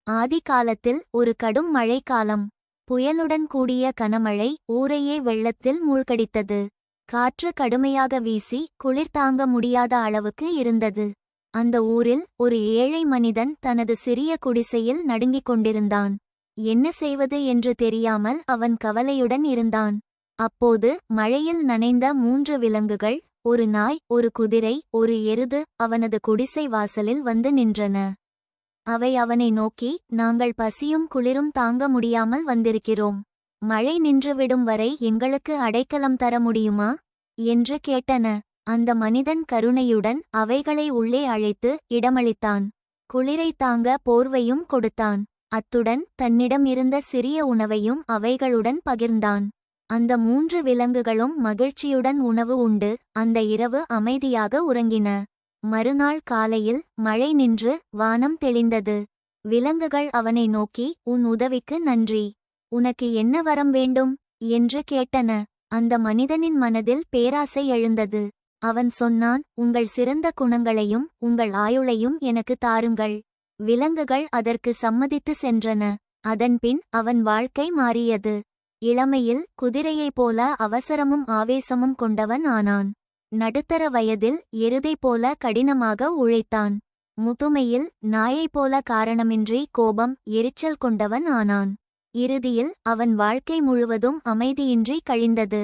ஆதி காலத்தில் ஒரு கடும் மழைக்காலம். புயலுடன் கூடிய கனமழை ஊரையே வெள்ளத்தில் மூழ்கடித்தது. காற்று கடுமையாக வீசி குளிர் தாங்க முடியாத அளவுக்கு இருந்தது. அந்த ஊரில் ஒரு ஏழை மனிதன் தனது சிறிய குடிசையில் நடுங்கிக் கொண்டிருந்தான். என்ன செய்வது என்று தெரியாமல் அவன் கவலையுடன் இருந்தான். அப்போது மழையில் நனைந்த 3 விலங்குகள், ஒரு நாய், ஒரு குதிரை, ஒரு எருது அவனது குடிசை வாசலில் வந்து நின்றன. அவை அவனை நோக்கி, நாங்கள் பசியும் குளிரும் தாங்க முடியாமல் வந்திருக்கிறோம். மழை நின்றுவிடும் வரை எங்களுக்கு அடைக்கலம் தர முடியுமா என்று கேட்டன. அந்த மனிதன் கருணையுடன் அவைகளை உள்ளே அழைத்து இடமளித்தான். குளிரை தாங்க போர்வையும் கொடுத்தான். அத்துடன் தன்னிடம் இருந்த சிறிய உணவையும் அவைகளுடன் பகிர்ந்தான். அந்த 3 விலங்குகளும் மகிழ்ச்சியுடன் உணவு உண்டு அந்த இரவு அமைதியாக உறங்கின. மறுநாள் காலையில் மழை நின்று வானம் தெளிந்தது. விலங்குகள் அவனை நோக்கி, உன் உதவிக்கு நன்றி. உனக்கு என்ன வரம் வேண்டும் என்று கேட்டன. அந்த மனிதனின் மனதில் பேராசை எழுந்தது. அவன் சொன்னான், உங்கள் சிறந்த குணங்களையும் உங்கள் ஆயுளையும் எனக்கு தாருங்கள். விலங்குகள் அதற்கு சம்மதித்து சென்றன. அதன்பின் அவன் வாழ்க்கை மாறியது. இளமையில் குதிரையைப் போல அவசரமும் ஆவேசமும் கொண்டவன் ஆனான். நடுத்தர வயதில் எருதைப் போல கடினமாக உழைத்தான். முதுமையில் நாயைப் போல காரணமின்றி கோபம், எரிச்சல் கொண்டவன் ஆனான். இறுதியில் அவன் வாழ்க்கை முழுவதும் அமைதியின்றி கழிந்தது.